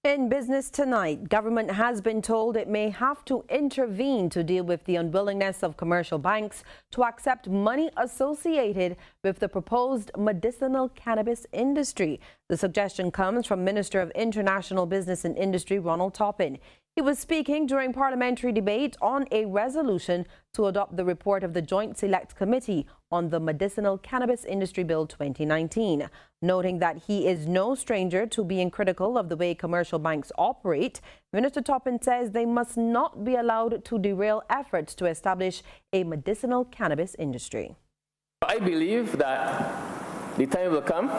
In business tonight, government has been told it may have to intervene to deal with the unwillingness of commercial banks to accept money associated with the proposed medicinal cannabis industry. The suggestion comes from Minister of International Business and Industry Ronald Toppin. He was speaking during parliamentary debate on a resolution to adopt the report of the Joint Select Committee on the Medicinal Cannabis Industry Bill 2019. Noting that he is no stranger to being critical of the way commercial banks operate, Minister Toppin says they must not be allowed to derail efforts to establish a medicinal cannabis industry. I believe that the time will come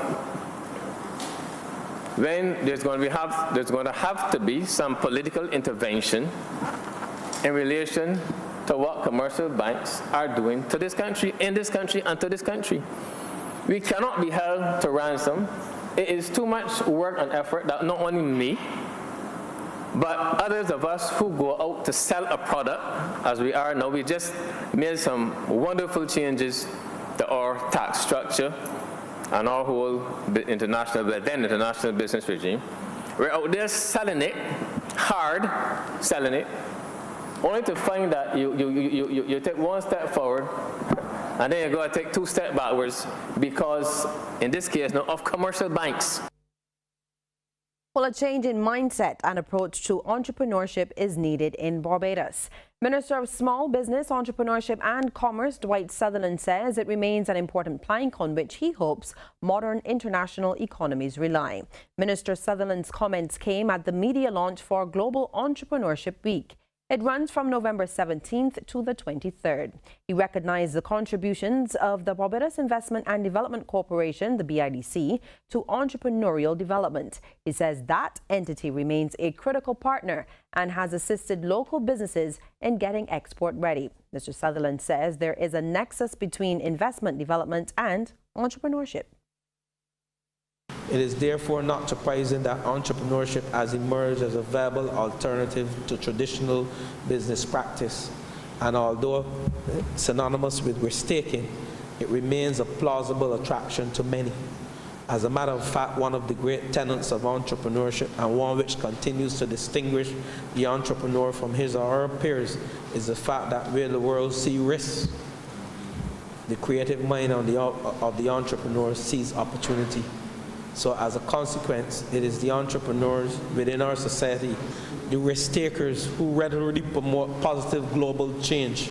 when there's going to have to be some political intervention in relation to what commercial banks are doing to this country, in this country, and to this country. We cannot be held to ransom. It is too much work and effort that not only me, but others of us who go out to sell a product, as we are now. We just made some wonderful changes to our tax structure and our whole international business regime. We're out there selling it, hard selling it, only to find that you take one step forward and then you go to take two steps backwards because, in this case, now, of commercial banks. Well, a change in mindset and approach to entrepreneurship is needed in Barbados. Minister of Small Business, Entrepreneurship and Commerce Dwight Sutherland says it remains an important plank on which he hopes modern international economies rely. Minister Sutherland's comments came at the media launch for Global Entrepreneurship Week. It runs from November 17th to the 23rd. He recognized the contributions of the Barbados Investment and Development Corporation, the BIDC, to entrepreneurial development. He says that entity remains a critical partner and has assisted local businesses in getting export ready. Mr. Sutherland says there is a nexus between investment development and entrepreneurship. It is therefore not surprising that entrepreneurship has emerged as a viable alternative to traditional business practice. And although synonymous with risk-taking, it remains a plausible attraction to many. As a matter of fact, one of the great tenets of entrepreneurship, and one which continues to distinguish the entrepreneur from his or her peers, is the fact that where the world sees risks, the creative mind of the entrepreneur sees opportunity. So as a consequence, it is the entrepreneurs within our society, the risk takers, who regularly promote positive global change.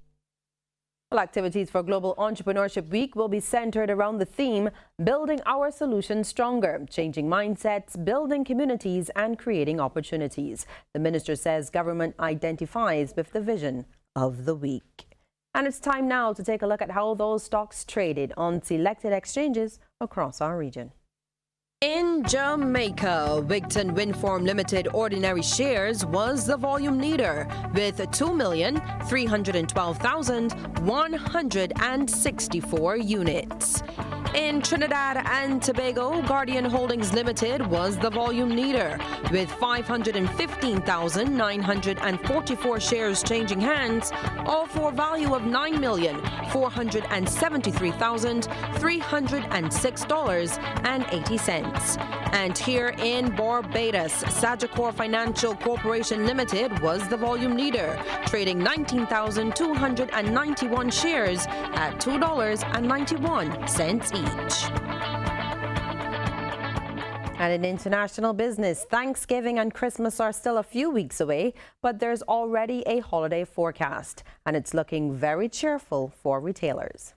Well, activities for Global Entrepreneurship Week will be centered around the theme, Building Our Solutions Stronger, changing mindsets, building communities and creating opportunities. The minister says government identifies with the vision of the week. And it's time now to take a look at how those stocks traded on selected exchanges across our region. In Jamaica, Wigton Windform Limited ordinary shares was the volume leader with 2,312,164 units. In Trinidad and Tobago, Guardian Holdings Limited was the volume leader with 515,944 shares changing hands, all for a value of $9,473,306.80. And here in Barbados, Sagicor Financial Corporation Limited was the volume leader, trading 19,291 shares at $2.91 each. And in international business, Thanksgiving and Christmas are still a few weeks away, but there's already a holiday forecast, and it's looking very cheerful for retailers.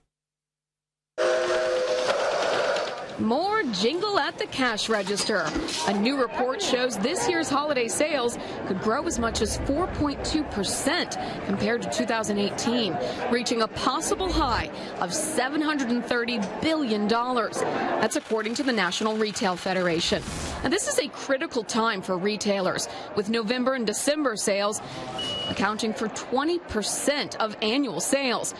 More jingle at the cash register. A new report shows this year's holiday sales could grow as much as 4.2% compared to 2018, reaching a possible high of $730 billion. That's according to the National Retail Federation. And this is a critical time for retailers, with November and December sales accounting for 20% of annual sales.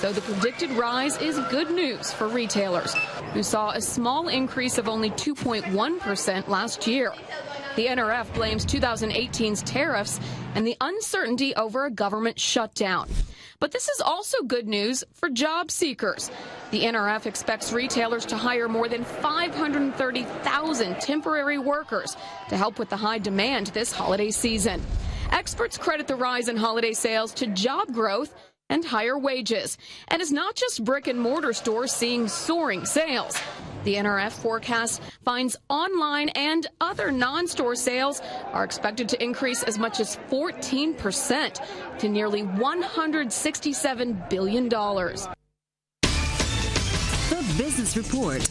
So the predicted rise is good news for retailers, who saw a small increase of only 2.1% last year. The NRF blames 2018's tariffs and the uncertainty over a government shutdown. But this is also good news for job seekers. The NRF expects retailers to hire more than 530,000 temporary workers to help with the high demand this holiday season. Experts credit the rise in holiday sales to job growth and higher wages. And it's not just brick and mortar stores seeing soaring sales. The NRF forecast finds online and other non-store sales are expected to increase as much as 14% to nearly $167 billion. The Business Report.